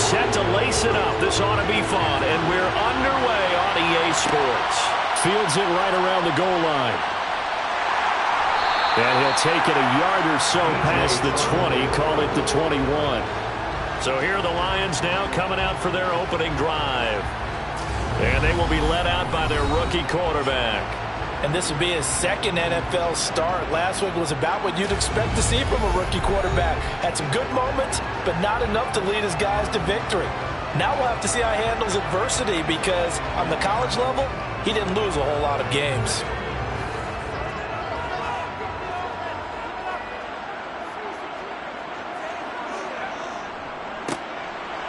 set to lace it up. This ought to be fun, and we're underway on EA Sports. Fields it right around the goal line. And he'll take it a yard or so past the 20, call it the 21. So here are the Lions now coming out for their opening drive. And they will be led out by their rookie quarterback. And this would be his second NFL start. Last week was about what you'd expect to see from a rookie quarterback. Had some good moments, but not enough to lead his guys to victory. Now we'll have to see how he handles adversity because on the college level, he didn't lose a whole lot of games.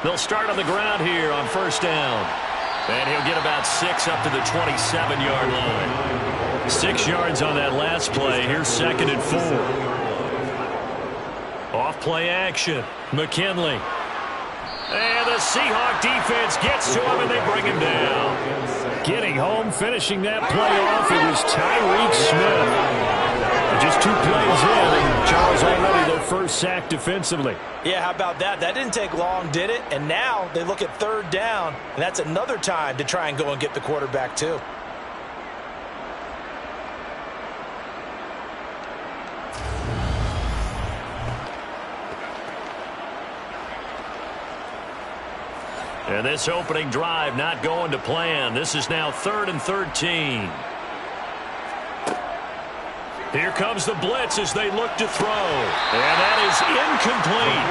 They'll start on the ground here on first down. And he'll get about 6 up to the 27-yard line. 6 yards on that last play. Here's 2nd and 4. Off play action. McKinley. And the Seahawk defense gets to him, and they bring him down. Getting home, finishing that play off, it was Tyreek Smith. Just 2 plays in, and Charles already their first sack defensively. Yeah, how about that? That didn't take long, did it? And now they look at 3rd down, and that's another time to try and go and get the quarterback too. And this opening drive not going to plan. This is now 3rd and 13. Here comes the blitz as they look to throw. And that is incomplete.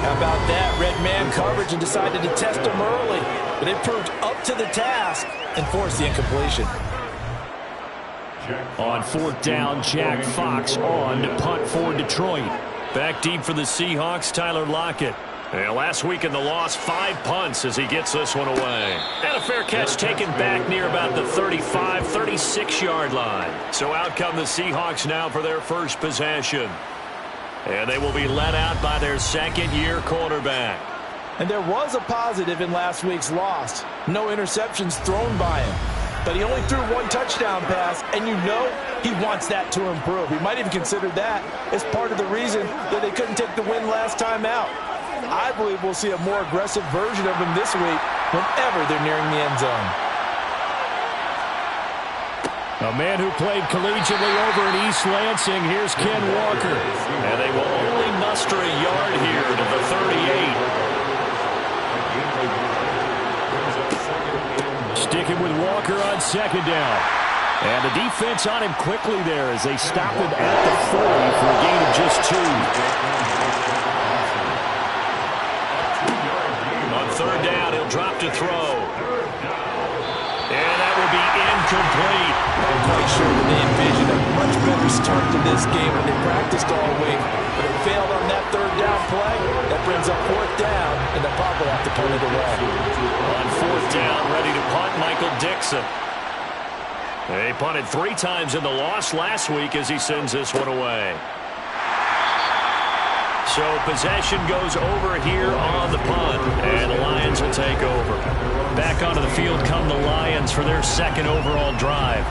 How about that? Red man coverage and decided to test him early. But they proved up to the task and forced the incompletion. On 4th down, Jack Fox on to punt for Detroit. Back deep for the Seahawks, Tyler Lockett. And last week in the loss, 5 punts as he gets this one away. And a fair catch taken back near about the 35, 36-yard line. So out come the Seahawks now for their first possession. And they will be led out by their 2nd-year quarterback. And there was a positive in last week's loss. No interceptions thrown by him. But he only threw 1 touchdown pass, and you know he wants that to improve. He might even consider that as part of the reason that they couldn't take the win last time out. I believe we'll see a more aggressive version of him this week whenever they're nearing the end zone. A man who played collegiately over in East Lansing, here's Ken Walker. And they will only muster a yard here to the 38. Sticking with Walker on 2nd down. And the defense on him quickly there as they stop him at the 40 for a gain of just 2. 3rd down, he'll drop to throw. And that will be incomplete. I'm quite sure that they envisioned a much better start to this game when they practiced all week. But it failed on that 3rd down play. That brings up 4th down, and they'll probably have to punt it away. On 4th down, ready to punt, Michael Dixon. They punted 3 times in the loss last week as he sends this one away. So possession goes over here on the punt, and the Lions will take over. Back onto the field come the Lions for their 2nd overall drive.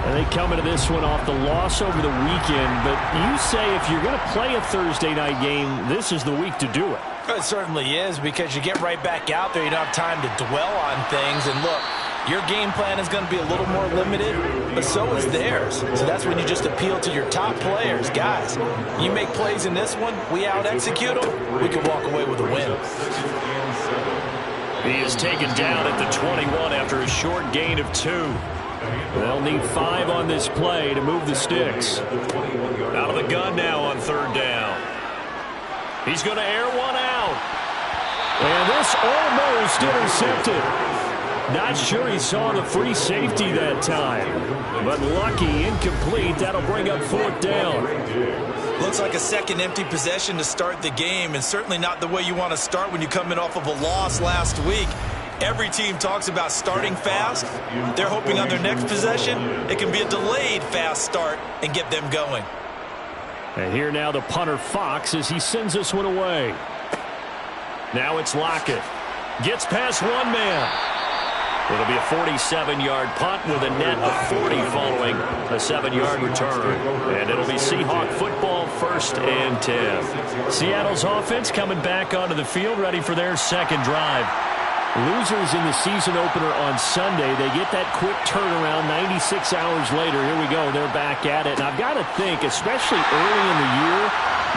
And they come into this one off the loss over the weekend, but you say if you're going to play a Thursday night game, this is the week to do it. It certainly is, because you get right back out there. You don't have time to dwell on things. And look, your game plan is going to be a little more limited, but so is theirs. So that's when you just appeal to your top players. Guys, you make plays in this one, we out-execute them, we can walk away with a win. He is taken down at the 21 after a short gain of 2. They'll need 5 on this play to move the sticks. Out of the gun now on 3rd down. He's going to air one out. And this almost intercepted. Not sure he saw the free safety that time. But lucky, incomplete. That'll bring up 4th down. Looks like a second empty possession to start the game, and certainly not the way you want to start when you come in off of a loss last week. Every team talks about starting fast. They're hoping on their next possession it can be a delayed fast start and get them going. And here now the punter Fox as he sends this one away. Now it's Lockett. Gets past one man. It'll be a 47-yard punt with a net of 40 following a 7-yard return. And it'll be Seahawk football, 1st and 10. Seattle's offense coming back onto the field, ready for their second drive. Losers in the season opener on Sunday. They get that quick turnaround 96 hours later. Here we go. They're back at it. And I've got to think, especially early in the year,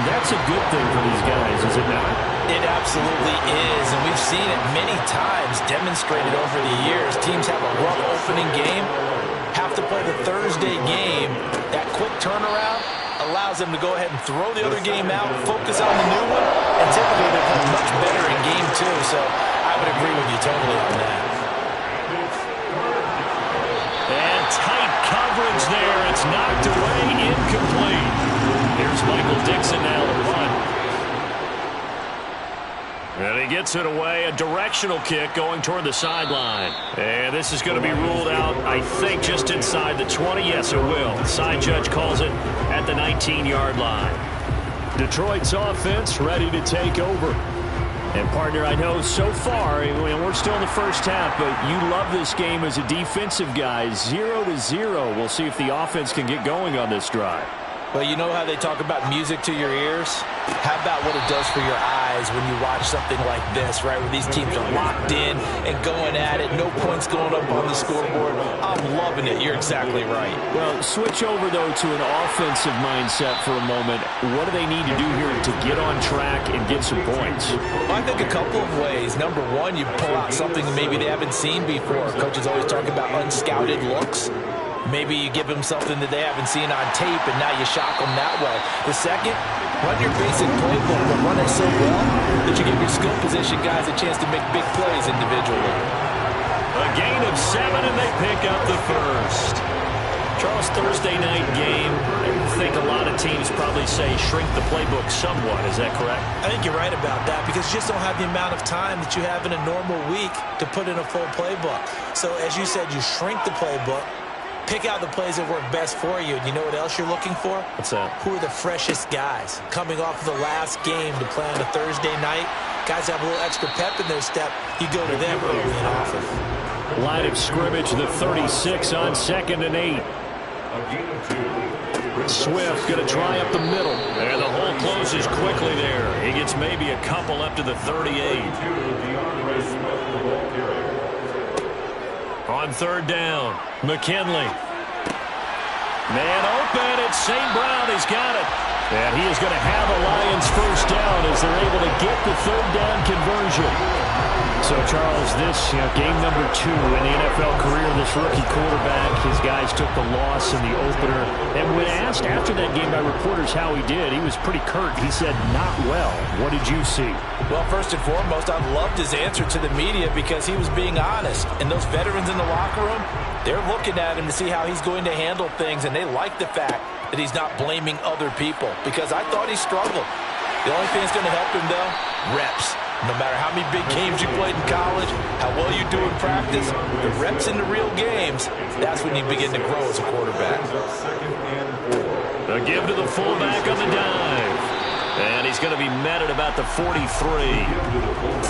that's a good thing for these guys, is it not? It absolutely is, and we've seen it many times demonstrated over the years. Teams have a rough opening game, have to play the Thursday game. That quick turnaround allows them to go ahead and throw the other game out, focus on the new one, and typically they play much better in game 2. So I would agree with you totally on that. And tight coverage there. It's knocked away, incomplete. Here's Michael Dixon now to run. And he gets it away. A directional kick going toward the sideline. And this is going to be ruled out, I think, just inside the 20. Yes, it will. The side judge calls it at the 19-yard line. Detroit's offense ready to take over. And, partner, I know so far, we're still in the first half, but you love this game as a defensive guy. 0-0. We'll see if the offense can get going on this drive. Well, you know how they talk about music to your ears? How about what it does for your eyes when you watch something like this, right, where these teams are locked in and going at it, no points going up on the scoreboard? I'm loving it. You're exactly right. Well, switch over, though, to an offensive mindset for a moment. What do they need to do here to get on track and get some points? Well, I think a couple of ways. Number one, you pull out something maybe they haven't seen before. Coaches always talk about unscouted looks. Maybe you give them something that they haven't seen on tape, and now you shock them that way. The second, run your basic playbook, but run it so well that you give your skill position guys a chance to make big plays individually. A gain of 7, and they pick up the first. Charles, Thursday night game, I think a lot of teams probably say shrink the playbook somewhat. Is that correct? I think you're right about that because you just don't have the amount of time that you have in a normal week to put in a full playbook. So, as you said, you shrink the playbook. Pick out the plays that work best for you. And you know what else you're looking for? What's that? Who are the freshest guys coming off of the last game to play on a Thursday night? Guys have a little extra pep in their step. You go to them early and often. Line of scrimmage, the 36 on 2nd and 8. Swift going to try up the middle. And the hole closes quickly there. He gets maybe a couple up to the 38. On 3rd down, McKinley. Man open, it's St. Brown. He's got it. And he is going to have a Lions first down as they're able to get the 3rd down conversion. So, Charles, this game number 2 in the NFL career, this rookie quarterback, his guys took the loss in the opener. And when asked after that game by reporters how he did, he was pretty curt. He said, not well. What did you see? Well, first and foremost, I loved his answer to the media because he was being honest. And those veterans in the locker room, they're looking at him to see how he's going to handle things. And they like the fact that he's not blaming other people because I thought he struggled. The only thing that's going to help him, though, reps. No matter how many big games you played in college, how well you do in practice, the reps in the real games, that's when you begin to grow as a quarterback. A give to the fullback on the dive. And he's going to be met at about the 43.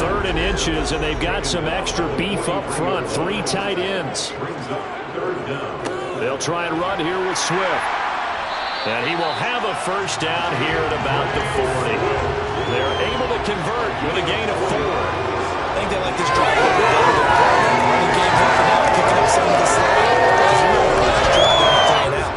3rd and inches, and they've got some extra beef up front. 3 tight ends. They'll try and run here with Swift. And he will have a first down here at about the 40. They're able to convert with a gain of 4. I think they like this drive a little bit better. Running game helping out, picking up some of the slack. There's no last drive taking out.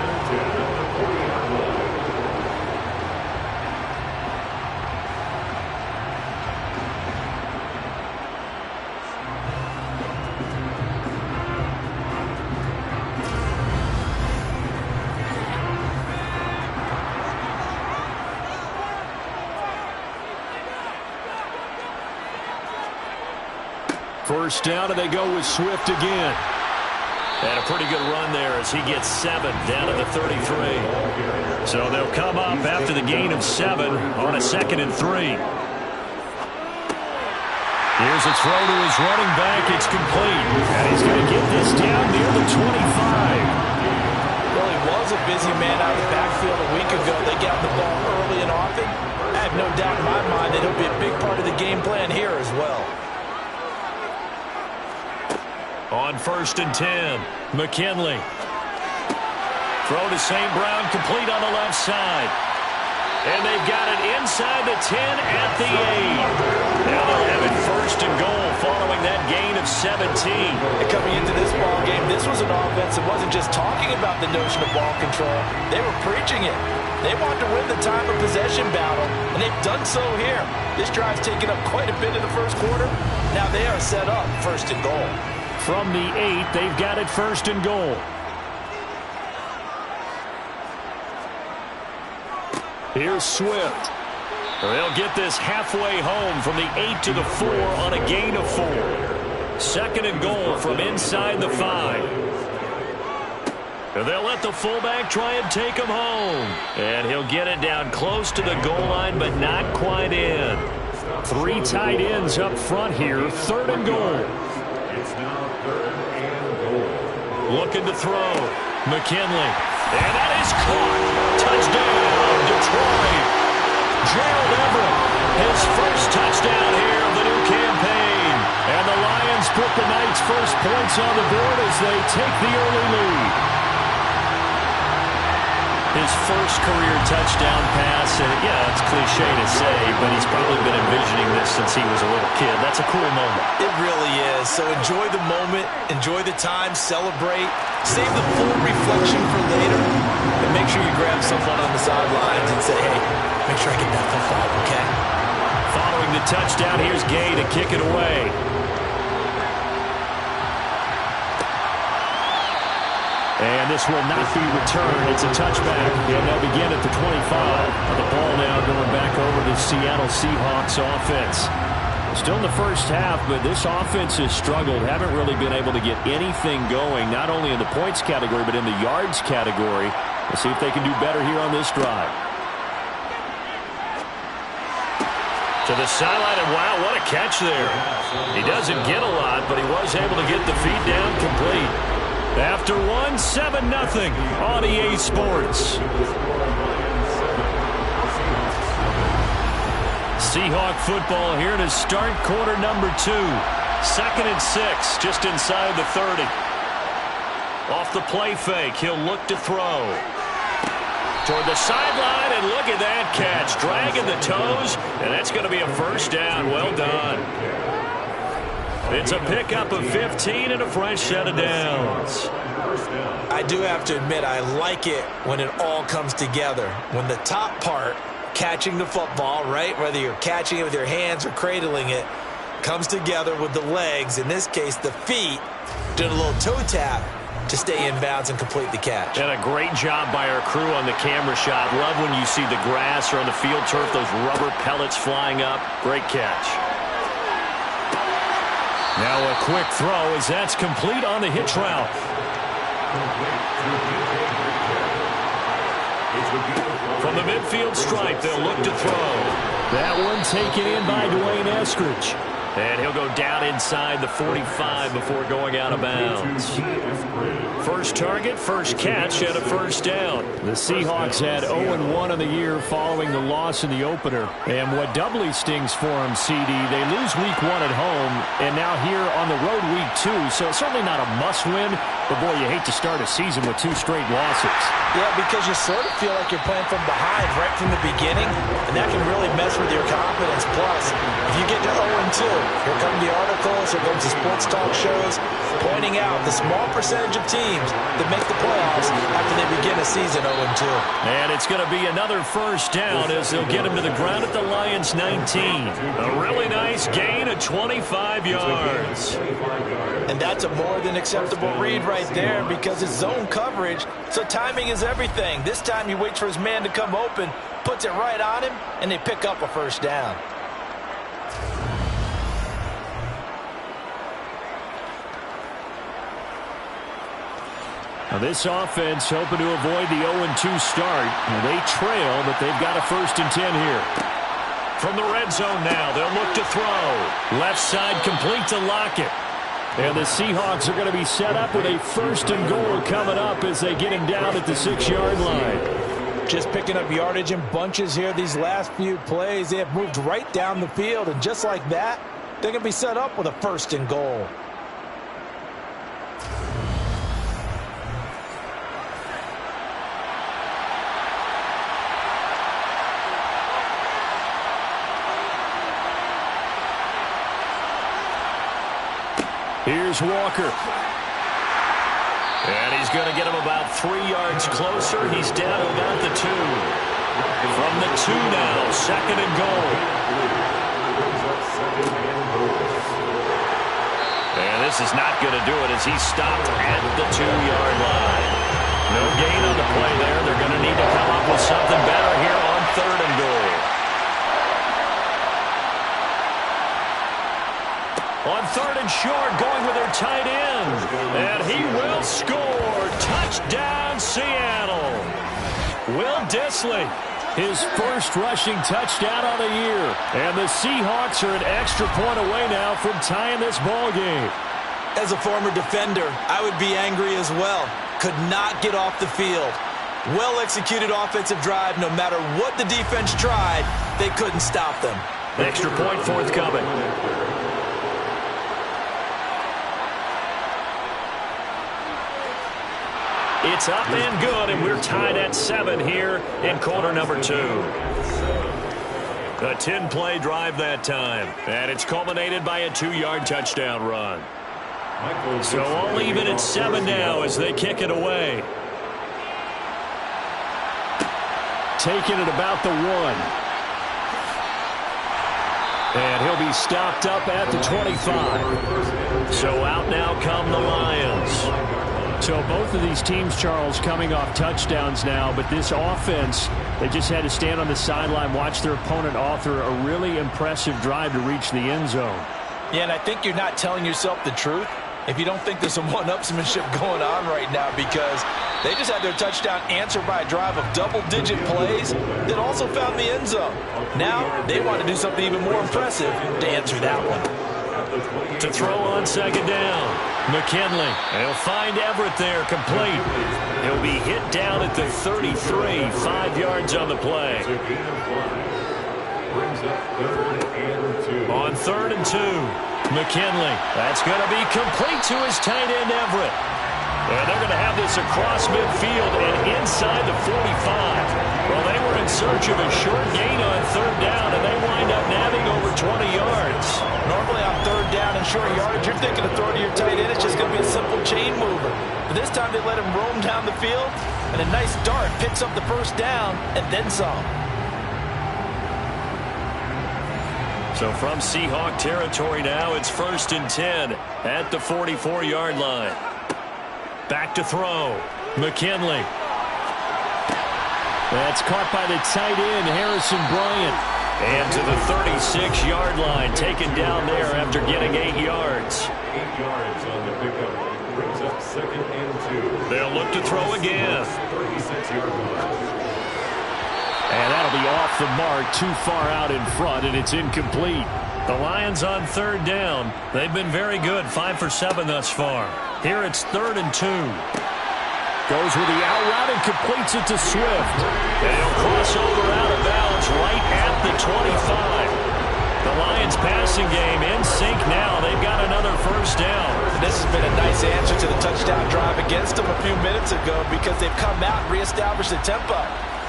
First down, and they go with Swift again. And a pretty good run there as he gets 7 down to the 33. So they'll come up after the gain of 7 on a 2nd and 3. Here's a throw to his running back. It's complete. And he's going to get this down near the 25. Well, he was a busy man out of the backfield a week ago. They got the ball early and often. I have no doubt in my mind that he'll be a big part of the game plan here as well. On 1st and 10, McKinley. Throw to St. Brown, complete on the left side. And they've got it inside the 10 at the 8. Now they'll have it 1st and goal following that gain of 17. And coming into this ball game, this was an offense that wasn't just talking about the notion of ball control. They were preaching it. They want to win the time of possession battle, and they've done so here. This drive's taken up quite a bit in the first quarter. Now they are set up 1st and goal. From the 8, they've got it 1st and goal. Here's Swift. They'll get this halfway home from the 8 to the 4 on a gain of 4. 2nd and goal from inside the 5. And they'll let the fullback try and take him home. And he'll get it down close to the goal line, but not quite in. 3 tight ends up front here. 3rd and goal. Looking to throw. McKinley. And that is caught. Touchdown, Detroit. Gerald Everett, his first touchdown here of the new campaign. And the Lions put the Knights' first points on the board as they take the early lead. His first career touchdown pass, and yeah, it's cliche to say, but he's probably been envisioning this since he was a little kid. That's a cool moment. It really is. So enjoy the moment, enjoy the time, celebrate, save the full reflection for later, and make sure you grab someone on the sidelines and say, hey, make sure I get that football, okay? Following the touchdown, here's Gay to kick it away. And this will not be returned. It's a touchback. And they'll begin at the 25. The ball now going back over to Seattle Seahawks offense. Still in the first half, but this offense has struggled. Haven't really been able to get anything going, not only in the points category, but in the yards category. We'll see if they can do better here on this drive. To the sideline, and wow, what a catch there. He doesn't get a lot, but he was able to get the feet down complete. After 7-0 on EA Sports. Seahawk football here to start quarter number 2. 2nd and 6, just inside the 30. Off the play fake, he'll look to throw. Toward the sideline, and look at that catch. Dragging the toes, and that's going to be a first down. Well done. It's a pickup of 15 and a fresh set of downs. I do have to admit, I like it when it all comes together. When the top part, catching the football, right, whether you're catching it with your hands or cradling it, comes together with the legs, in this case the feet, doing a little toe tap to stay in bounds and complete the catch. And a great job by our crew on the camera shot. Love when you see the grass or on the field turf, those rubber pellets flying up. Great catch. Now a quick throw as that's complete on the hitch route. From the midfield stripe, they'll look to throw. That one taken in by Dwayne Eskridge. And he'll go down inside the 45 before going out of bounds. First target, first catch, and a first down. The Seahawks had 0-1 on the year following the loss in the opener. And what doubly stings for them, CD, they lose week 1 at home, and now here on the road week 2. So it's certainly not a must-win, but boy, you hate to start a season with 2 straight losses. Yeah, because you sort of feel like you're playing from behind right from the beginning, and that can really mess with your confidence. Plus, if you get to 0-2, here come the articles, here comes the sports talk shows, pointing out the small percentage of teams that make the playoffs after they begin a season 0-2. And it's going to be another first down as they'll get him to the ground at the Lions 19. A really nice gain of 25 yards. And that's a more than acceptable read right there because it's zone coverage, so timing is everything. This time he waits for his man to come open, puts it right on him, and they pick up a first down. Now this offense hoping to avoid the 0-2 start. They trail, but they've got a 1st and 10 here. From the red zone now, they'll look to throw. Left side complete to Lockett. And the Seahawks are going to be set up with a 1st and goal coming up as they get him down at the 6-yard line. Just picking up yardage in bunches here these last few plays. They have moved right down the field, and just like that, they're going to be set up with a 1st and goal. Here's Walker. And he's going to get him about 3 yards closer. He's down to about the 2. From the 2 now, 2nd and goal. And this is not going to do it as he's stopped at the 2-yard line. No gain on the play there. They're going to need to come up with something better here on 3rd and goal. On 3rd and short, going with their tight end. And he will score. Touchdown, Seattle. Will Dissly, his first rushing touchdown of the year. And the Seahawks are an extra point away now from tying this ball game. As a former defender, I would be angry as well. Could not get off the field. Well-executed offensive drive. No matter what the defense tried, they couldn't stop them. Extra point forthcoming. It's up and good, and we're tied at 7 here in quarter number 2. A 10-play drive that time, and it's culminated by a 2-yard touchdown run. So all even at 7 now as they kick it away. Taking it about the 1. And he'll be stopped up at the 25. So out now come the Lions. So both of these teams, Charles, coming off touchdowns now, but this offense, they just had to stand on the sideline, watch their opponent author a really impressive drive to reach the end zone. Yeah, and I think you're not telling yourself the truth if you don't think there's some one-upsmanship going on right now, because they just had their touchdown answered by a drive of double-digit plays that also found the end zone. Now they want to do something even more impressive to answer that one. To throw on 2nd down, McKinley. He'll find Everett there, complete. He'll be hit down at the 33, 5 yards on the play. On 3rd and 2, McKinley. That's going to be complete to his tight end, Everett. And they're going to have this across midfield and inside the 45. Well, they were in search of a short gain on 3rd down, and they wind up nabbing over 20 yards. Normally on 3rd down and short yardage, you're thinking of throwing to your tight end. It's just going to be a simple chain mover. But this time they let him roam down the field, and a nice dart picks up the 1st down and then some. So from Seahawk territory now, it's 1st and 10 at the 44-yard line. Back to throw. McKinley. That's caught by the tight end, Harrison Bryant. And to the 36-yard line, taken down there after getting 8 yards. 8 yards on the pickup. Brings up 2nd and 2. They'll look to throw again. 36-yard line. And that'll be off the mark, too far out in front, and it's incomplete. The Lions on 3rd down. They've been very good, 5 for 7 thus far. Here it's 3rd and 2. Goes with the out route and completes it to Swift. And he'll cross over out of bounds right at the 25. The Lions passing game in sync now. They've got another 1st down. This has been a nice answer to the touchdown drive against them a few minutes ago, because they've come out and reestablished the tempo.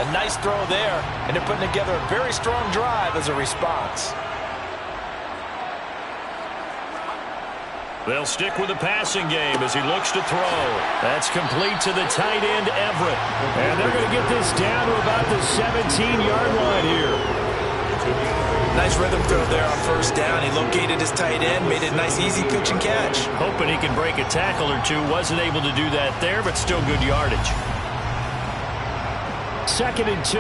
A nice throw there, and they're putting together a very strong drive as a response. They'll stick with the passing game as he looks to throw. That's complete to the tight end, Everett. And they're going to get this down to about the 17-yard line here. Nice rhythm throw there on 1st down. He located his tight end, made a nice easy pitch and catch. Hoping he can break a tackle or two. Wasn't able to do that there, but still good yardage. 2nd and 2.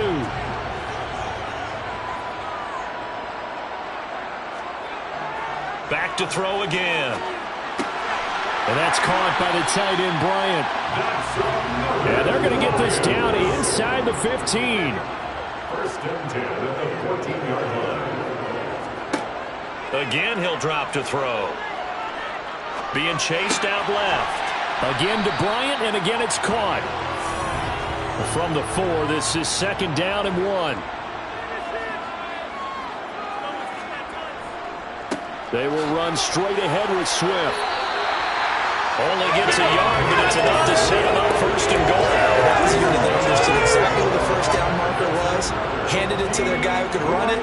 Back to throw again. And that's caught by the tight end, Bryant. And they're going to get this down inside the 15. 1st and 10 at the 14-yard line. Again, he'll drop to throw. Being chased out left. Again to Bryant, and again it's caught. From the 4, this is 2nd down and 1. They will run straight ahead with Swift. Only gets a yard, but it's enough to set him up 1st and goal. That was a unit that understood exactly where the 1st down marker was, handed it to their guy who could run it,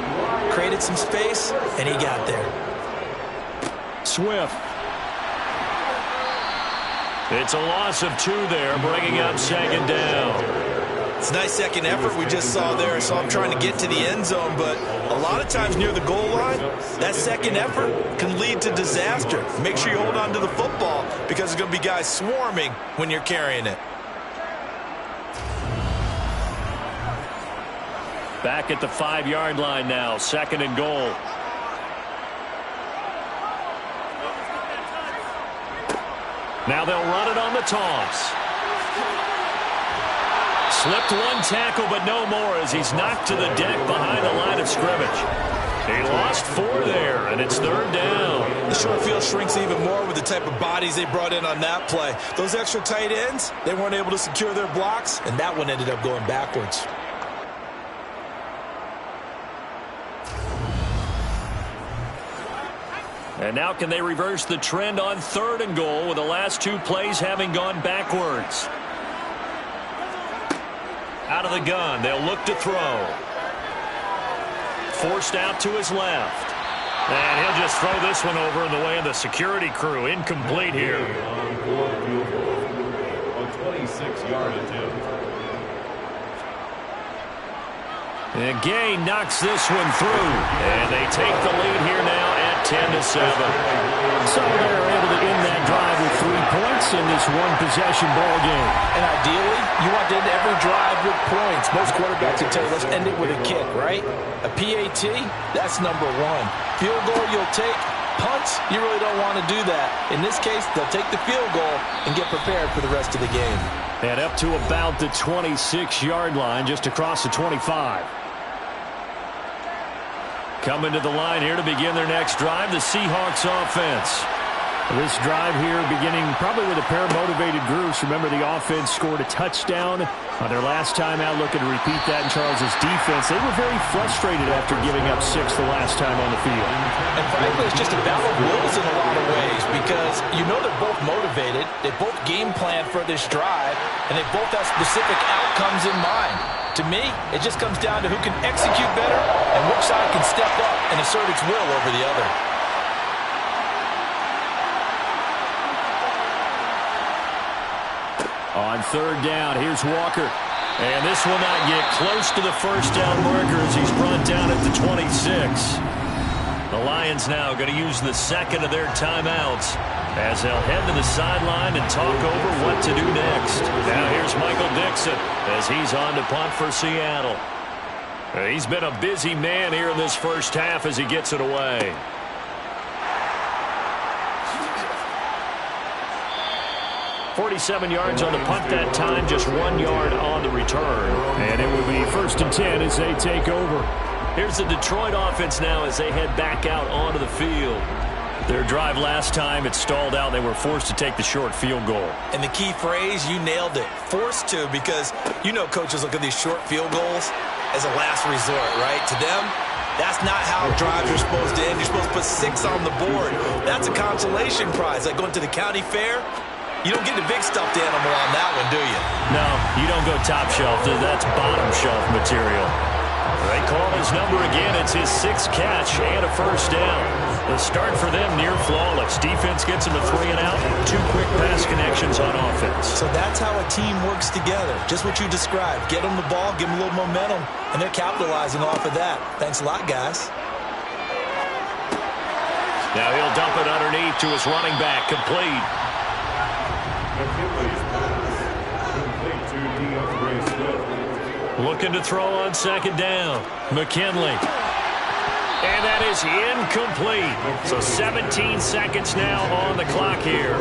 created some space, and he got there. Swift. It's a loss of 2 there, bringing up second down. It's a nice second effort we just saw there. So I'm trying to get to the end zone, but a lot of times near the goal line, that second effort can lead to disaster. Make sure you hold on to the football because there's going to be guys swarming when you're carrying it. Back at the 5-yard line now, second and goal. Now they'll run it on the toss. Slipped 1 tackle, but no more as he's knocked to the deck behind the line of scrimmage. He lost 4 there, and it's third down. The short field shrinks even more with the type of bodies they brought in on that play. Those extra tight ends, they weren't able to secure their blocks, and that one ended up going backwards. And now can they reverse the trend on third and goal with the last 2 plays having gone backwards? Out of the gun, they'll look to throw. Forced out to his left. And he'll just throw this one over in the way of the security crew. Incomplete here. A 26-yard attempt. And Gay knocks this one through. And they take the lead here now at 10-7. So they're able to end that drive with 3 points in this one-possession ball game. And ideally, you want to end every drive with points. Most quarterbacks will tell you, let's end it with a kick, right? A PAT, that's number 1. Field goal you'll take. Punts, you really don't want to do that. In this case, they'll take the field goal and get prepared for the rest of the game. And up to about the 26-yard line, just across the 25. Coming to the line here to begin their next drive, the Seahawks offense. This drive here beginning probably with a pair of motivated groups. Remember, the offense scored a touchdown on their last time out. Looking to repeat that in Charles's defense. They were very frustrated after giving up 6 the last time on the field. And frankly, it's just a battle of wills in a lot of ways because you know they're both motivated. They both game plan for this drive, and they both have specific outcomes in mind. To me, it just comes down to who can execute better and which side can step up and assert its will over the other. On third down, here's Walker. And this will not get close to the first down marker as he's brought down at the 26. The Lions now going to use the second of their timeouts as they'll head to the sideline and talk over what to do next. Now here's Michael Dixon as he's on to punt for Seattle. He's been a busy man here in this first half as he gets it away. .47 yards on the punt that time, just 1 yard on the return. And it will be 1st and 10 as they take over. Here's the Detroit offense now as they head back out onto the field. Their drive last time, it stalled out. They were forced to take the short field goal. And the key phrase, you nailed it. Forced to, because you know coaches look at these short field goals as a last resort, right? To them, that's not how drives are supposed to end. You're supposed to put 6 on the board. That's a consolation prize. Like going to the county fair, you don't get the big stuffed animal on that one, do you? No, you don't go top shelf. That's bottom shelf material. They call his number again. It's his 6th catch and a first down. The start for them near flawless. Defense gets him a 3 and out. 2 quick pass connections on offense. So that's how a team works together. Just what you described. Get them the ball, give them a little momentum, and they're capitalizing off of that. Thanks a lot, guys. Now he'll dump it underneath to his running back. Complete. Looking to throw on second down. McKinley. And that is incomplete. So 17 seconds now on the clock here.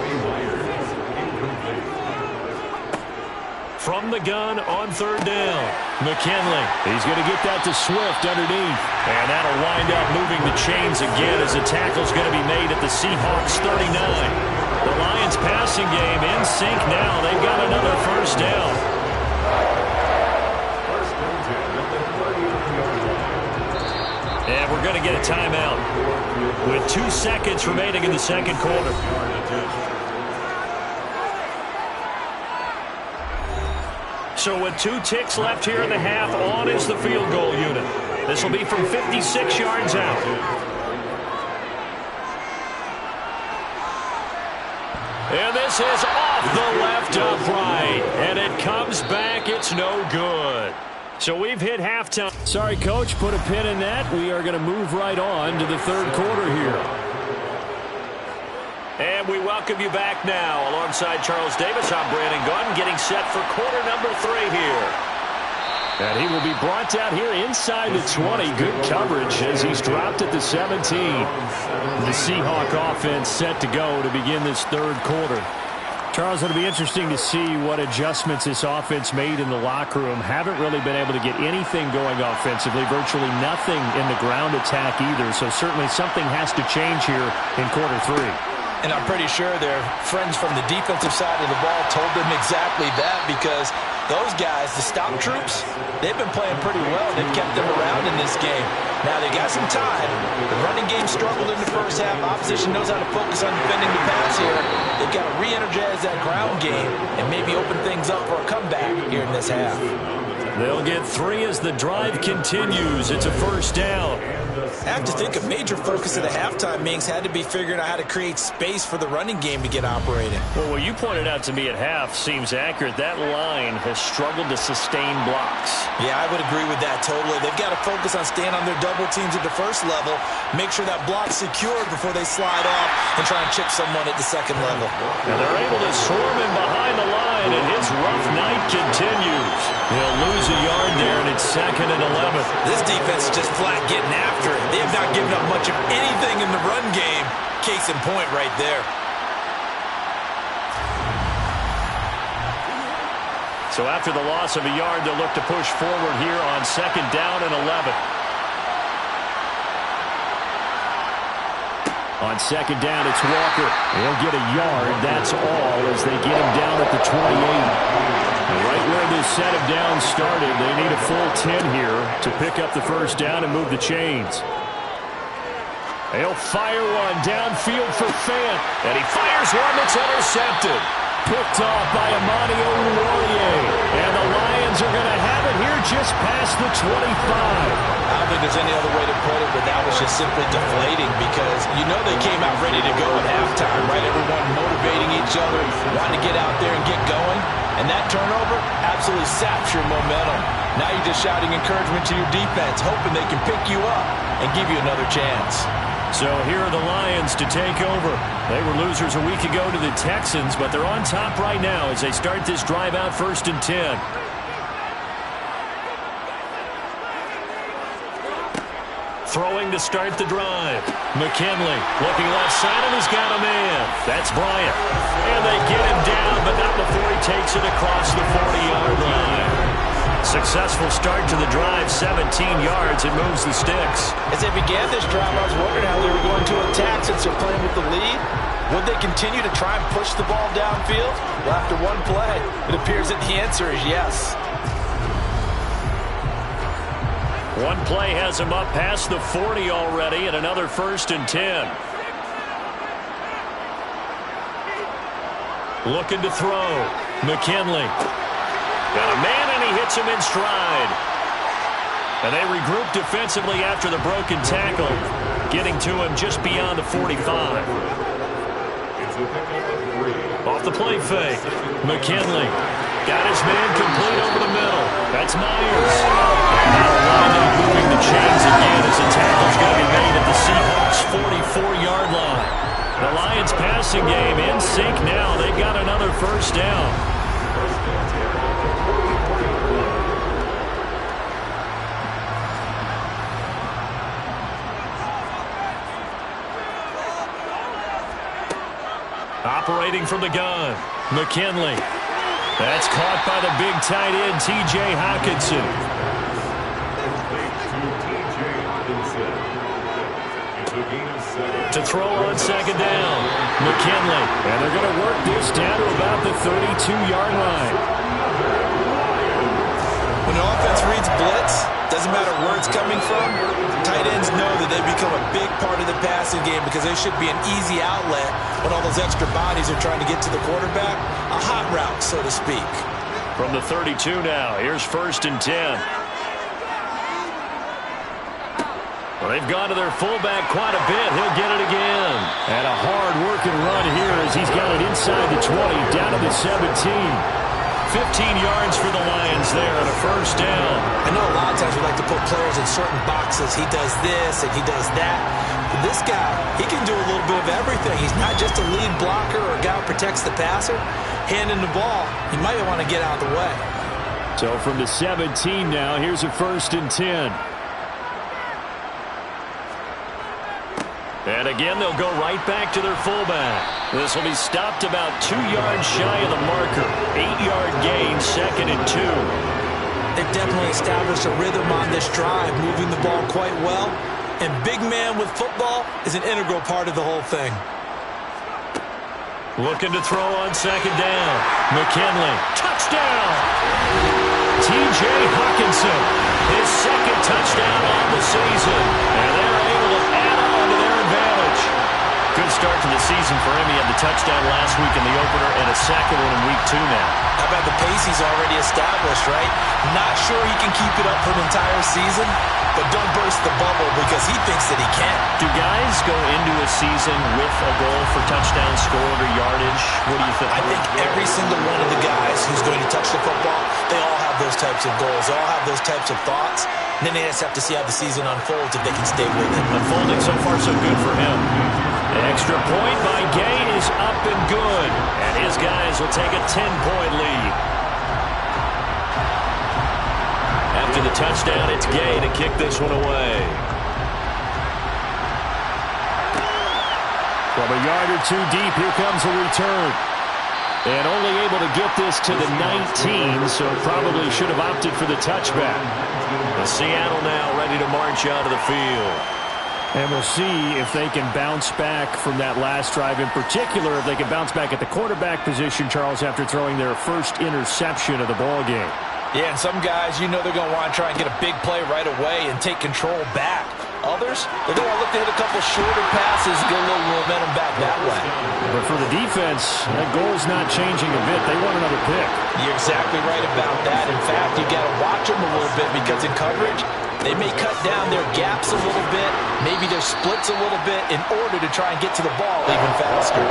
From the gun on third down. McKinley. He's going to get that to Swift underneath. And that'll wind up moving the chains again as the tackle's going to be made at the Seahawks 39. The Lions passing game in sync now. They've got another first down. And we're going to get a timeout with 2 seconds remaining in the second quarter. So with 2 ticks left here in the half, on is the field goal unit. This will be from 56 yards out. And this is off the left upright. And it comes back. It's no good. So we've hit halftime. Sorry, Coach, put a pin in that. We are going to move right on to the third quarter here. And we welcome you back now. Alongside Charles Davis, I'm Brandon Gaudin, getting set for quarter number 3 here. And he will be brought down here inside the 20. Good coverage as he's dropped at the 17. The Seahawk offense set to go to begin this third quarter. Charles, it'll be interesting to see what adjustments this offense made in the locker room. Haven't really been able to get anything going offensively. Virtually nothing in the ground attack either. So certainly something has to change here in quarter 3. And I'm pretty sure their friends from the defensive side of the ball told them exactly that, because those guys, the stop troops, they've been playing pretty well. They've kept them around in this game. Now, they got some time. The running game struggled in the first half. Opposition knows how to focus on defending the pass here. They've got to re-energize that ground game and maybe open things up for a comeback here in this half. They'll get 3 as the drive continues. It's a first down. I have to think a major focus of the halftime meetings had to be figuring out how to create space for the running game to get operating. Well, what you pointed out to me at half seems accurate. That line has struggled to sustain blocks. Yeah, I would agree with that totally. They've got to focus on staying on their double teams at the first level, make sure that block's secured before they slide off and try and chip someone at the second level. And they're able to swarm him behind the line, and his rough night continues. He'll lose a yard there, and it's 2nd and 11. This defense is just flat getting after it. They have not given up much of anything in the run game. Case in point right there. So after the loss of a yard, they'll look to push forward here on 2nd down and 11. On 2nd down, it's Walker. He'll get a yard. That's all as they get him down at the 28. Right where this set of downs started, they need a full 10 here to pick up the first down and move the chains. He'll fire one downfield for Fant, and he fires one that's intercepted. Picked off by Amani Oruwariye, and the Lions are going to have it here just past the 25. I don't think there's any other way to put it, but that was just simply deflating, because you know they came out ready to go at halftime, right? Everyone motivating each other, wanting to get out there and get going. And that turnover absolutely saps your momentum. Now you're just shouting encouragement to your defense, hoping they can pick you up and give you another chance. So here are the Lions to take over. They were losers a week ago to the Texans, but they're on top right now as they start this drive out 1st and 10. Throwing to start the drive. McKinley looking left side, and he's got a man. That's Bryant. And they get him down, but not before he takes it across the 40-yard line. Successful start to the drive, 17 yards, and moves the sticks. As they began this drive, I was wondering how they were going to attack since they're playing with the lead. Would they continue to try and push the ball downfield? Well, after one play, it appears that the answer is yes. One play has him up past the 40 already, and another 1st and 10. Looking to throw. McKinley. Got a man, and he hits him in stride. And they regroup defensively after the broken tackle, getting to him just beyond the 45. Off the play fake. McKinley got his man complete over the middle. That's Myers. Now wind up moving the chains again as the tackle's going to be made at the Seahawks' 44-yard line. The Lions passing game in sync now. They've got another first down. Operating from the gun, McKinley. That's caught by the big tight end, T.J. Hockenson. To throw on 2nd down, McKinley. And they're going to work this down to about the 32-yard line. When an offense reads blitz, doesn't matter where it's coming from, tight ends know that they become a big part of the passing game because they should be an easy outlet when all those extra bodies are trying to get to the quarterback. A hot route, so to speak. From the 32 now, here's 1st and 10. Well, they've gone to their fullback quite a bit. He'll get it again. And a hard-working run here as he's got it inside the 20, down to the 17. 15 yards for the Lions there and a first down. I know a lot of times we like to put players in certain boxes. He does this and he does that. But this guy, he can do a little bit of everything. He's not just a lead blocker or a guy who protects the passer. Handing the ball, he might want to get out of the way. So from the 17 now, here's a 1st and 10. And again, they'll go right back to their fullback. This will be stopped about 2 yards shy of the marker. 8-yard gain, 2nd and 2. They've definitely established a rhythm on this drive, moving the ball quite well. And big man with football is an integral part of the whole thing. Looking to throw on 2nd down. McKinley, touchdown! T.J. Hawkinson, his 2nd touchdown on the season. And they're able to add on to their advantage. Good start to the season for him. He had the touchdown last week in the opener and a 2nd one in week 2 now. How about the pace he's already established, right? Not sure he can keep it up for an entire season, but don't burst the bubble because he thinks that he can. Do guys go into a season with a goal for touchdown scored or yardage? What do you think? I think every single one of the guys who's going to touch the football, they all have those types of goals. They all have those types of thoughts. And then they just have to see how the season unfolds if they can stay with it. Unfolding so far so good for him. An extra point by Gay is up and good. And his guys will take a 10-point lead. After the touchdown, it's Gay to kick this one away. From a yard or two deep, here comes a return. And only able to get this to the 19, so probably should have opted for the touchback. The Seattle now ready to march out of the field. And we'll see if they can bounce back from that last drive. In particular, if they can bounce back at the quarterback position, Charles, after throwing their first interception of the ball game. Yeah, and some guys, you know they're going to want to try and get a big play right away and take control back. Others, they're going to look to hit a couple shorter passes, get a little momentum back that way. But for the defense, that goal's not changing a bit. They want another pick. You're exactly right about that. In fact, you got to watch them a little bit because in coverage, they may cut down their gaps a little bit, maybe their splits a little bit in order to try and get to the ball even faster.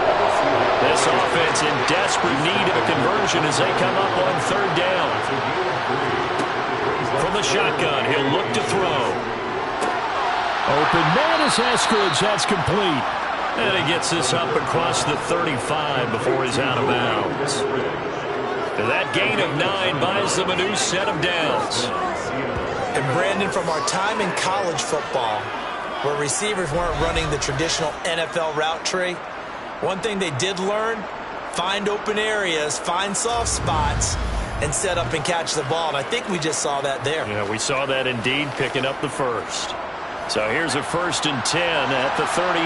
This offense in desperate need of a conversion as they come up on 3rd down. From the shotgun, he'll look to throw. Open man is Eskridge. That's complete. And he gets this up across the 35 before he's out of bounds. And that gain of 9 buys them a new set of downs. And Brandon, from our time in college football, where receivers weren't running the traditional NFL route tree, one thing they did learn, find open areas, find soft spots, and set up and catch the ball. And I think we just saw that there. Yeah, we saw that indeed, picking up the first. So here's a 1st and 10 at the 38.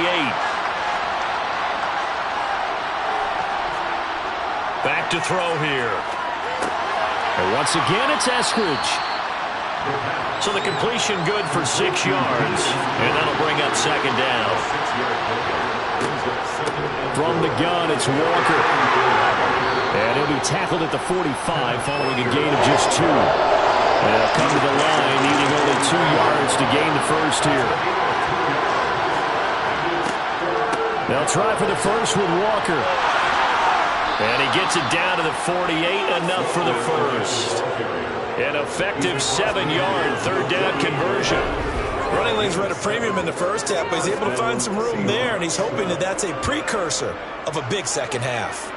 Back to throw here. And once again, it's Eskridge. So the completion good for 6 yards. And that'll bring up 2nd down. From the gun, it's Walker. And he'll be tackled at the 45 following a gain of just 2. And they'll come to the line, needing only 2 yards to gain the first here. They'll try for the first with Walker. And he gets it down to the 48, enough for the first. An effective 7-yard 3rd down conversion. Running lanes were at a premium in the first half, but he's able to find some room there, and he's hoping that that's a precursor of a big second half.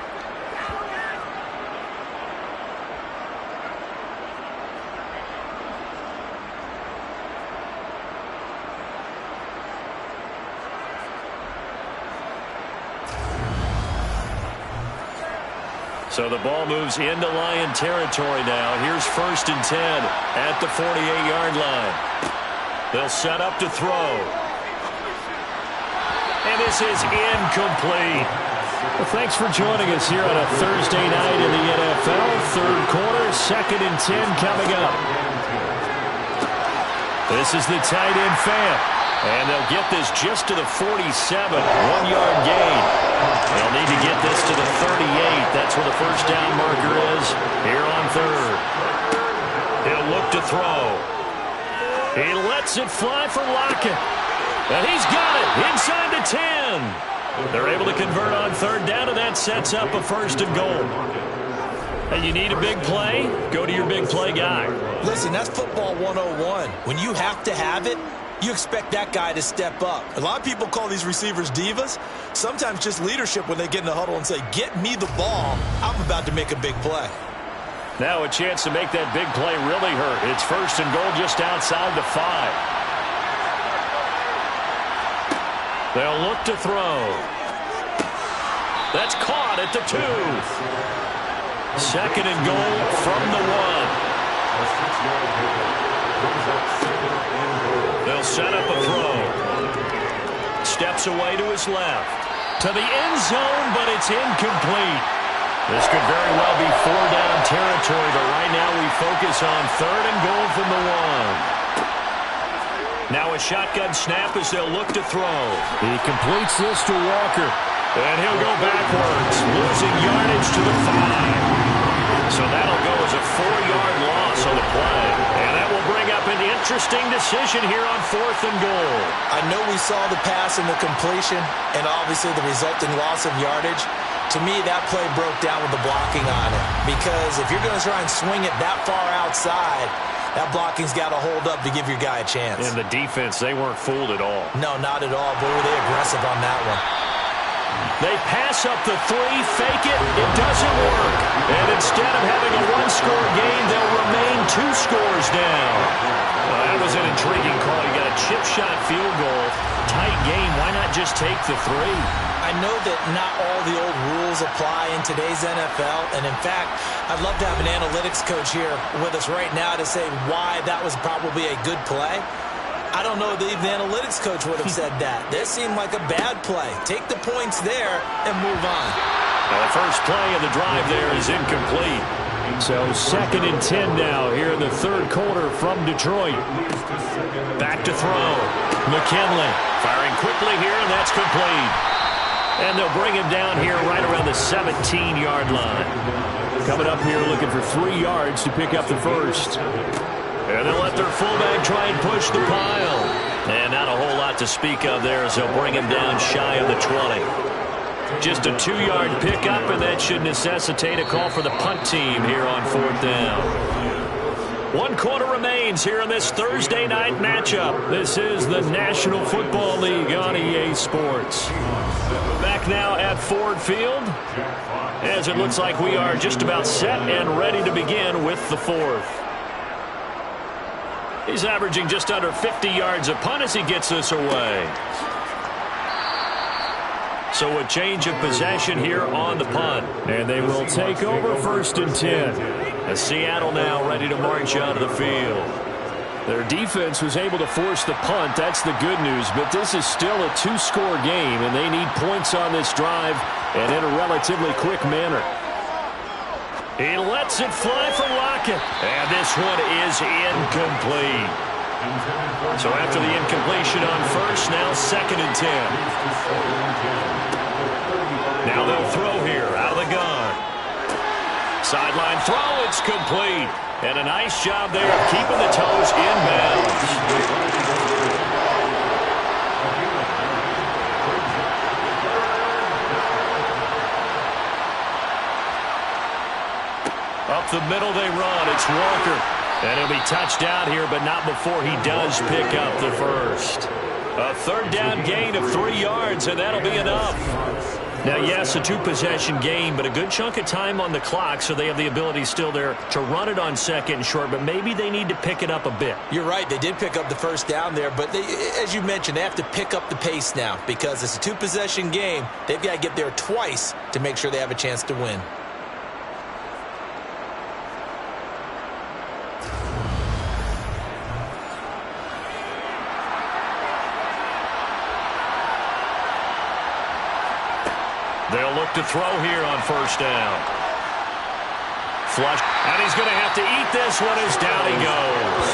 So the ball moves into Lion territory now. Here's 1st and 10 at the 48-yard line. They'll set up to throw. And this is incomplete. Well, thanks for joining us here on a Thursday night in the NFL. 3rd quarter, 2nd and 10 coming up. This is the tight end Fant. And they'll get this just to the 47, 1-yard gain. They'll need to get this to the 38. That's where the first down marker is here on 3rd. He'll look to throw. He lets it fly for Lockett. And he's got it inside the 10. They're able to convert on third down, and that sets up a first and goal. And you need a big play, go to your big play guy. Listen, that's football 101. When you have to have it, you expect that guy to step up. A lot of people call these receivers divas. Sometimes just leadership when they get in the huddle and say, get me the ball. I'm about to make a big play. Now a chance to make that big play really hurt. It's first and goal just outside the 5. They'll look to throw. That's caught at the 2. Second and goal from the 1. They'll set up a throw. Steps away to his left. To the end zone, but it's incomplete. This could very well be 4-down territory, but right now we focus on third and goal from the 1. Now a shotgun snap as they'll look to throw. He completes this to Walker. And he'll go backwards, losing yardage to the 5. So that'll go as a 4-yard loss on the play. And that will bring up an interesting decision here on fourth and goal. I know we saw the pass and the completion, and obviously the resulting loss of yardage. To me, that play broke down with the blocking on it. Because if you're going to try and swing it that far outside, that blocking's got to hold up to give your guy a chance. And the defense, they weren't fooled at all. No, not at all. Boy, were they aggressive on that one. They pass up the 3, fake it, it doesn't work. And instead of having a 1-score game, they'll remain 2 scores down. Well, that was an intriguing call. You got a chip shot field goal. Tight game. Why not just take the 3? I know that not all the old rules apply in today's NFL, and in fact, I'd love to have an analytics coach here with us right now to say why that was probably a good play. I don't know that even the analytics coach would have said that. That seemed like a bad play. Take the points there and move on. Well, the first play of the drive there is incomplete. So second and 10 now here in the third quarter from Detroit. Back to throw. McKinley firing quickly here, and that's complete. And they'll bring him down here right around the 17-yard line. Coming up here looking for 3 yards to pick up the first. And they'll let their fullback try and push the pile. And not a whole lot to speak of there as they'll bring him down shy of the 20. Just a 2-yard pickup, and that should necessitate a call for the punt team here on fourth down. 1 quarter remains here in this Thursday night matchup. This is the National Football League on EA Sports. Back now at Ford Field, as it looks like we are just about set and ready to begin with the fourth. He's averaging just under 50 yards a punt as he gets this away. So a change of possession here on the punt. And they will take over first and 10. As Seattle now ready to march out of the field. Their defense was able to force the punt. That's the good news. But this is still a 2-score game, and they need points on this drive and in a relatively quick manner. He lets it fly for Lockett. And this one is incomplete. So after the incompletion on first, now second and 10. Now they'll throw here out of the gun. Sideline throw, it's complete. And a nice job there of keeping the toes in bounds. Up the middle they run. It's Walker. And he'll be touched down here, but not before he does pick up the first. A third down gain of 3 yards, and that'll be enough. Now, yes, a 2-possession game, but a good chunk of time on the clock, so they have the ability still there to run it on second and short, but maybe they need to pick it up a bit. You're right. They did pick up the first down there, but they, as you mentioned, they have to pick up the pace now because it's a 2-possession game. They've got to get there twice to make sure they have a chance to win. They'll look to throw here on first down. Flush. And he's going to have to eat this one as down he goes.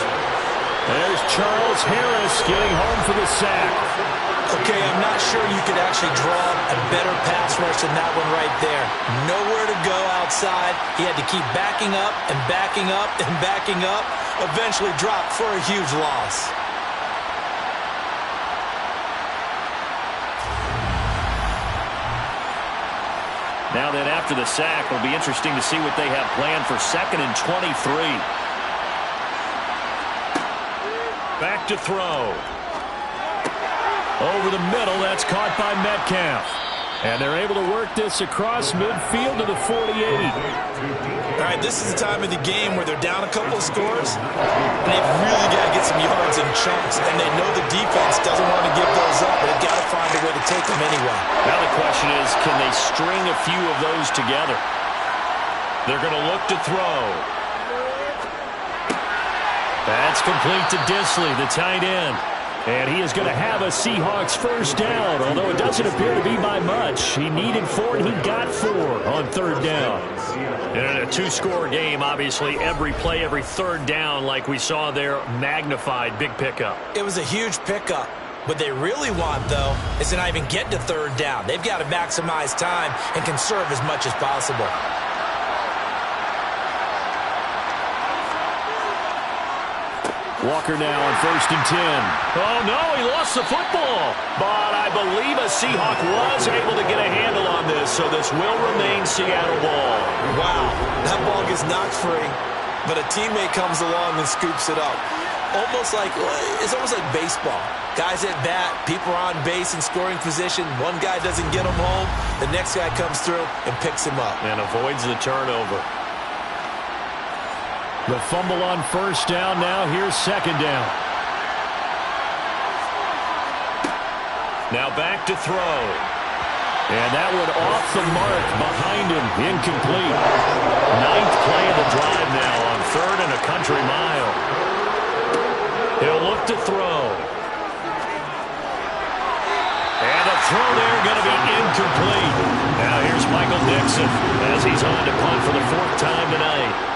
There's Charles Harris getting home for the sack. Okay, I'm not sure you could actually draw a better pass rush than that one right there. Nowhere to go outside. He had to keep backing up and backing up and backing up. eventually dropped for a huge loss. Now then, after the sack, it'll be interesting to see what they have planned for 2nd and 23. Back to throw. Over the middle, that's caught by Metcalf. And they're able to work this across midfield to the 48. All right, this is the time of the game where they're down a couple of scores, and they've really got to get some yards in chunks, and they know the defense doesn't want to give those up, but they've got to find a way to take them anyway. Now the question is, can they string a few of those together? They're going to look to throw. That's complete to Disley, the tight end. And he is going to have a Seahawks first down, although it doesn't appear to be by much. He needed 4, and he got 4 on 3rd down. And in a 2-score game, obviously, every play, every 3rd down, like we saw there, magnified, big pickup. It was a huge pickup. What they really want, though, is to not even get to 3rd down. They've got to maximize time and conserve as much as possible. Walker now on 1st and 10. Oh, no, he lost the football. But I believe a Seahawk was able to get a handle on this, so this will remain Seattle ball. Wow, that ball gets knocked free, but a teammate comes along and scoops it up. It's almost like baseball. Guys at bat, people are on base in scoring position. One guy doesn't get him home. The next guy comes through and picks him up. And avoids the turnover. The fumble on 1st down. Now here's 2nd down. Now back to throw. And that one off the mark behind him. Incomplete. 9th play of the drive now on 3rd and a country mile. He'll look to throw. And the throw there going to be incomplete. Now here's Michael Dixon as he's on to punt for the 4th time tonight.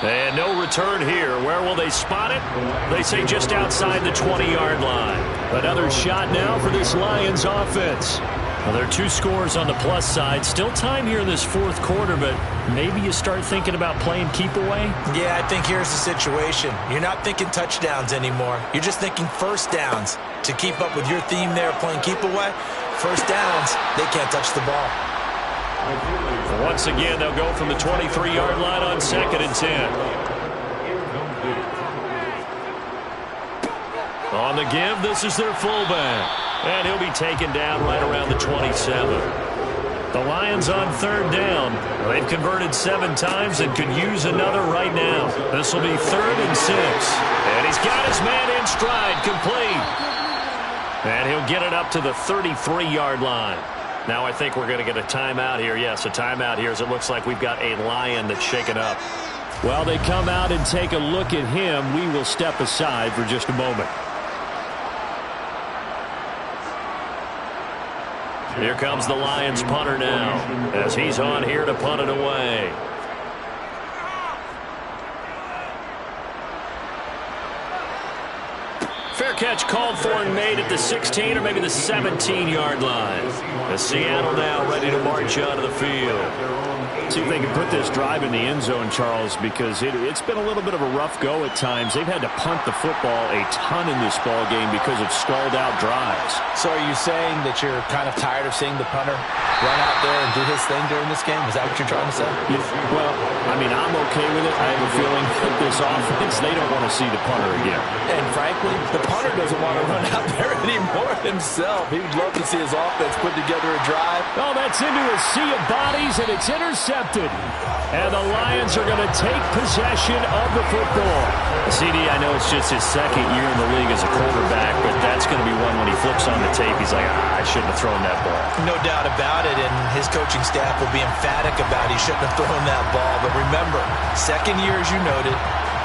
And no return here. Where will they spot it? They say just outside the 20-yard line. Another shot now for this Lions offense. Well, there are 2 scores on the plus side. Still time here in this 4th quarter, but maybe you start thinking about playing keep away? Yeah, I think here's the situation. You're not thinking touchdowns anymore. You're just thinking 1st downs. To keep up with your theme there, playing keep away, 1st downs, they can't touch the ball. Once again, they'll go from the 23-yard line on 2nd and 10. On the give, this is their fullback. And he'll be taken down right around the 27. The Lions on 3rd down. They've converted 7 times and could use another right now. This will be 3rd and 6. And he's got his man in stride, complete. And he'll get it up to the 33-yard line. Now I think we're going to get a timeout here. Yes, a timeout here as it looks like we've got a Lion that's shaken up. While they come out and take a look at him, we will step aside for just a moment. Here comes the Lions punter now as he's on here to punt it away. Fair catch called for and made at the 16 or maybe the 17-yard line. As Seattle now ready to march onto the field. See if they can put this drive in the end zone, Charles, because it's been a little bit of a rough go at times. They've had to punt the football a ton in this ball game because of stalled-out drives. So are you saying that you're kind of tired of seeing the punter run out there and do his thing during this game? Is that what you're trying to say? Yeah, well, I mean, I'm okay with it. I have a feeling that this offense, they don't want to see the punter again. And frankly, the punter doesn't want to run out there anymore himself. He would love to see his offense put together a drive. Oh, that's into a sea of bodies, and it's intercepted. And the Lions are going to take possession of the football. CD, I know it's just his 2nd year in the league as a quarterback, but that's going to be one when he flips on the tape, he's like, I shouldn't have thrown that ball. No doubt about it, and his coaching staff will be emphatic about he shouldn't have thrown that ball. But remember, 2nd year, as you noted,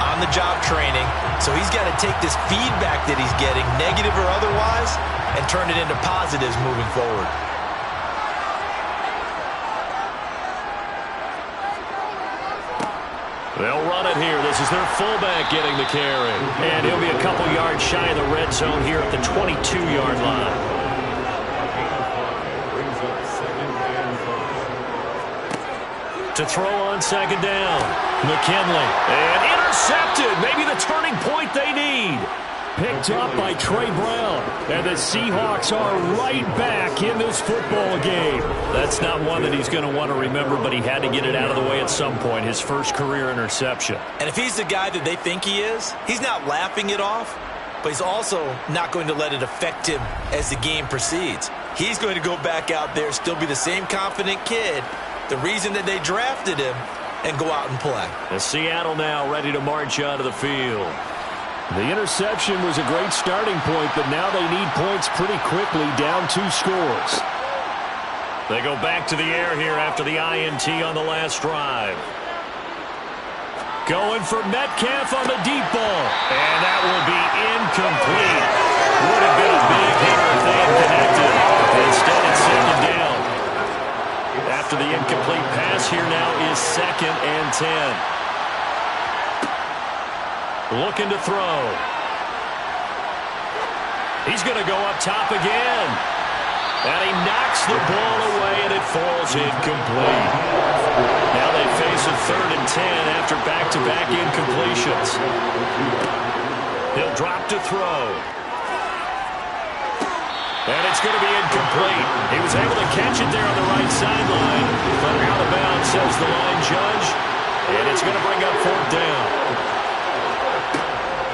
on-the-job training, so he's got to take this feedback that he's getting, negative or otherwise, and turn it into positives moving forward. They'll run it here. This is their fullback getting the carry. And he'll be a couple yards shy of the red zone here at the 22-yard line. To throw on second down. McKinley. And intercepted. Maybe the turning point they need. Picked up by Trey Brown. And the Seahawks are right back in this football game. That's not one that he's going to want to remember, but he had to get it out of the way at some point. His first career interception. And if he's the guy that they think he is, he's not laughing it off, but he's also not going to let it affect him as the game proceeds. He's going to go back out there, still be the same confident kid, the reason that they drafted him, and go out and play. And Seattle now ready to march onto the field. The interception was a great starting point, but now they need points pretty quickly, down 2 scores. They go back to the air here after the INT on the last drive. Going for Metcalf on the deep ball. And that will be incomplete. Would have been a big hitter if they had connected. Instead, it's second down. After the incomplete pass, here now is 2nd and 10. Looking to throw. He's going to go up top again. And he knocks the ball away, and it falls incomplete. Now they face a 3rd and 10 after back-to-back incompletions. He'll drop to throw. And it's going to be incomplete. He was able to catch it there on the right sideline. But out of bounds, says the line judge. And it's going to bring up 4th down.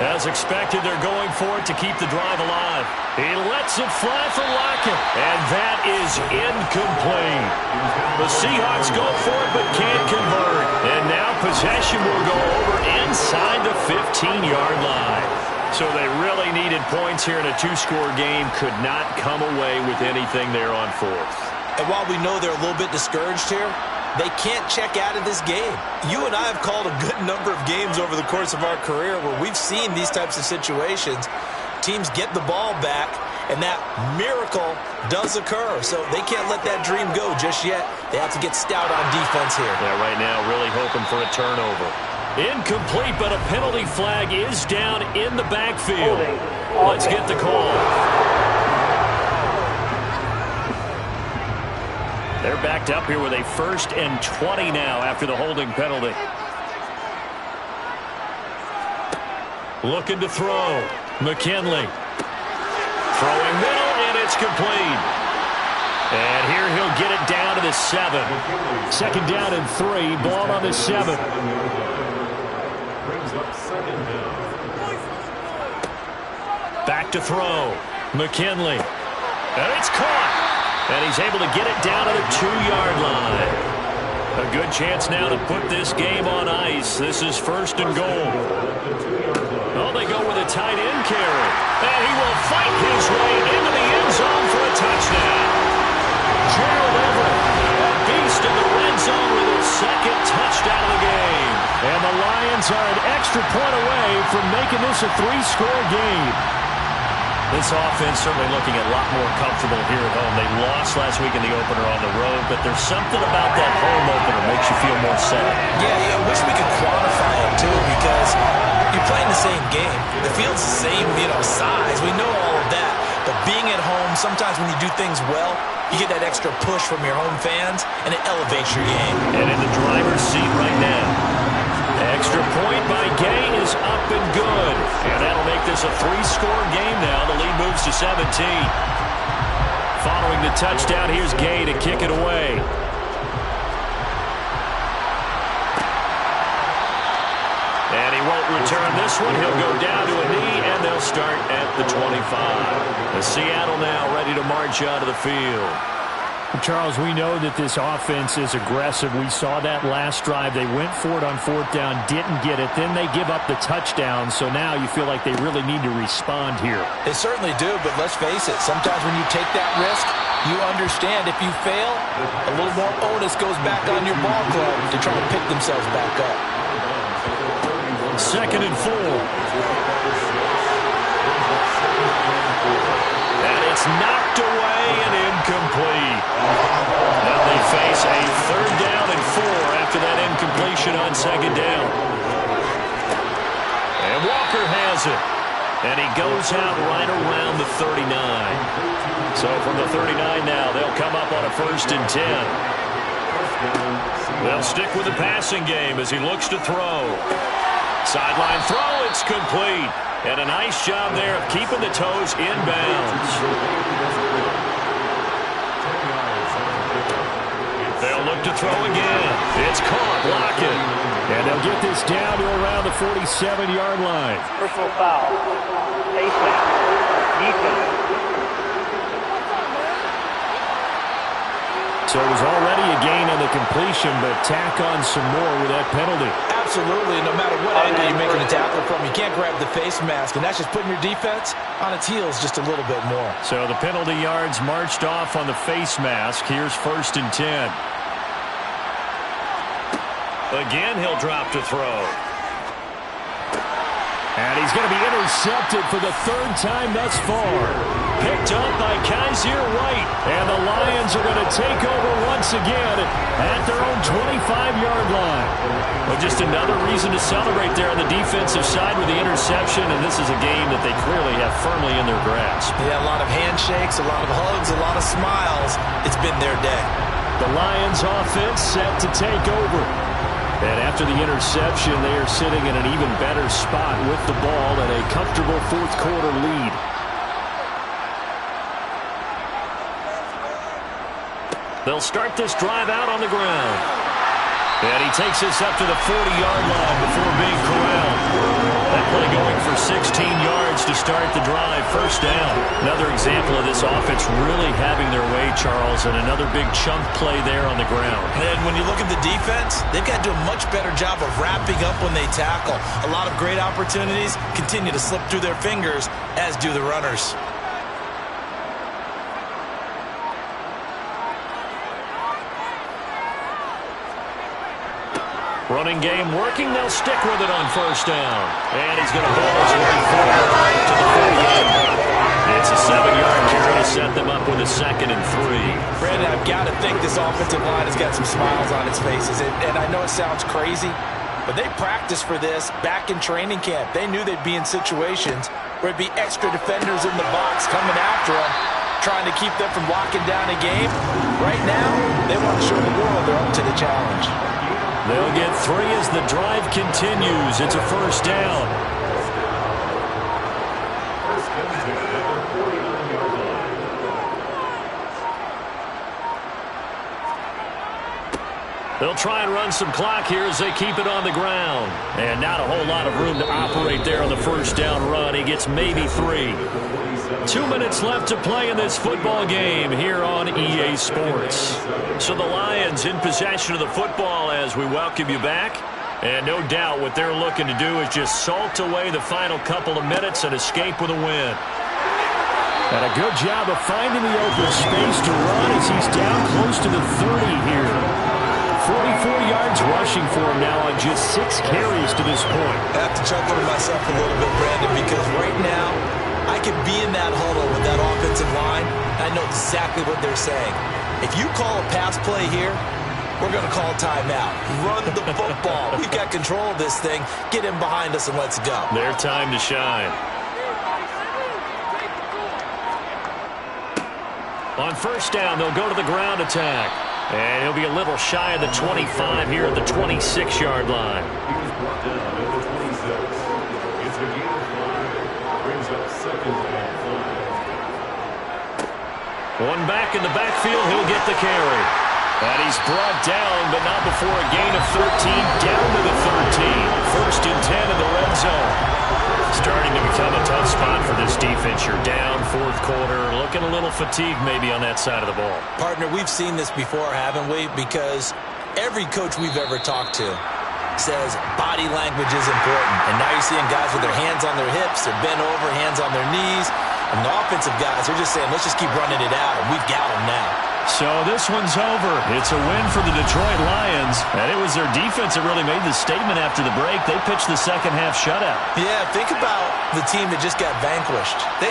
As expected, they're going for it to keep the drive alive. He lets it fly for Lockett. And that is incomplete. The Seahawks go for it but can't convert. And now possession will go over inside the 15-yard line. So they really needed points here in a 2-score game. Could not come away with anything there on 4th. And while we know they're a little bit discouraged here, they can't check out of this game. You and I have called a good number of games over the course of our career where we've seen these types of situations. Teams get the ball back, and that miracle does occur. So they can't let that dream go just yet. They have to get stout on defense here. Yeah, right now really hoping for a turnover. Incomplete, but a penalty flag is down in the backfield. Let's get the call. They're backed up here with a 1st and 20 now after the holding penalty. Looking to throw. McKinley. Throwing middle, and it's complete. And here he'll get it down to the 7. 2nd down and 3. Ball on the 7. Back to throw. McKinley. And it's caught. And he's able to get it down to the 2-yard line. A good chance now to put this game on ice. This is 1st and goal. Oh, they go with a tight end carry. And he will fight his way into the end zone for a touchdown. Gerald Everett, a beast in the red zone with his 2nd touchdown of the game. And the Lions are an extra point away from making this a 3-score game. This offense certainly looking a lot more comfortable here at home. They lost last week in the opener on the road, but there's something about that home opener that makes you feel more settled. Yeah, I wish we could quantify it, too, because you're playing the same game. The field's the same, size. We know all of that. But being at home, sometimes when you do things well, you get that extra push from your home fans, and it elevates your game. And in the driver's seat right now. Extra point by Gay is up and good. And that'll make this a 3-score game now. The lead moves to 17. Following the touchdown, here's Gay to kick it away. And he won't return this one. He'll go down to a knee, and they'll start at the 25. The Seattle now ready to march onto the field. Charles, we know that this offense is aggressive. We saw that last drive. They went for it on 4th down, didn't get it. Then they give up the touchdown. So now you feel like they really need to respond here. They certainly do, but let's face it. Sometimes when you take that risk, you understand if you fail, a little more onus goes back on your ball club to try to pick themselves back up. 2nd and 4. And it's knocked away and incomplete. Now they face a 3rd down and 4 after that incompletion on 2nd down. And Walker has it. And he goes out right around the 39. So from the 39 now, they'll come up on a 1st and 10. They'll stick with the passing game as he looks to throw. Sideline throw, it's complete. And a nice job there of keeping the toes inbounds. They'll look to throw again. It's caught. Block it. And they'll get this down to around the 47-yard line. Personal foul. Face mask. Defense. So it was already a gain on the completion, but tack on some more with that penalty. Absolutely. No matter what angle you're making a tackle from, you can't grab the face mask, and that's just putting your defense on its heels just a little bit more. So the penalty yards marched off on the face mask. Here's 1st and 10. Again, he'll drop to throw. And he's going to be intercepted for the 3rd time thus far. Picked up by Kaiser White. And the Lions are going to take over once again at their own 25-yard line. Well, just another reason to celebrate there on the defensive side with the interception, and this is a game that they clearly have firmly in their grasp. Yeah, a lot of handshakes, a lot of hugs, a lot of smiles. It's been their day. The Lions offense set to take over. And after the interception, they are sitting in an even better spot with the ball and a comfortable 4th quarter lead. They'll start this drive out on the ground. And he takes this up to the 40-yard line before being corralled. That play going for 16 yards to start the drive. 1st down. Another example of this offense really having their way, Charles, and another big chunk play there on the ground. And when you look at the defense, they've got to do a much better job of wrapping up when they tackle. A lot of great opportunities continue to slip through their fingers, as do the runners. Running game working. They'll stick with it on 1st down. And he's going to ball his way forward to the 48. It's a 7-yard carry to set them up with a 2nd and 3. Brandon, I've got to think this offensive line has got some smiles on its faces. And I know it sounds crazy, but they practiced for this back in training camp. They knew they'd be in situations where it'd be extra defenders in the box coming after them, trying to keep them from locking down a game. Right now, they want to show the world they're up to the challenge. They'll get 3 as the drive continues. It's a 1st down. They'll try and run some clock here as they keep it on the ground. And not a whole lot of room to operate there on the 1st down run. He gets maybe 3. 2 minutes left to play in this football game here on EA Sports. So the Lions in possession of the football as we welcome you back. And no doubt what they're looking to do is just salt away the final couple of minutes and escape with a win. And a good job of finding the open space to run as he's down close to the 30 here. 44 yards rushing for him now on just 6 carries to this point. I have to chuckle to myself a little bit, Brandon, because right now I could be in that huddle with that offensive line, and I know exactly what they're saying. If you call a pass play here, we're going to call timeout. Run the football. We've got control of this thing. Get in behind us and let's go. Their time to shine. On 1st down, they'll go to the ground attack. And he'll be a little shy of the 25 here at the 26-yard line. One back in the backfield, he'll get the carry. And he's brought down, but not before a gain of 13, down to the 13. 1st and 10 in the red zone. Starting to become a tough spot for this defense. You're down 4th quarter, looking a little fatigued maybe on that side of the ball. Partner, we've seen this before, haven't we? Because every coach we've ever talked to says body language is important. And now you're seeing guys with their hands on their hips, they're bent over, hands on their knees. And the offensive guys, they're just saying, let's just keep running it out, and we've got them now. So this one's over. It's a win for the Detroit Lions. And it was their defense that really made the statement after the break. They pitched the second half shutout. Yeah, think about the team that just got vanquished. They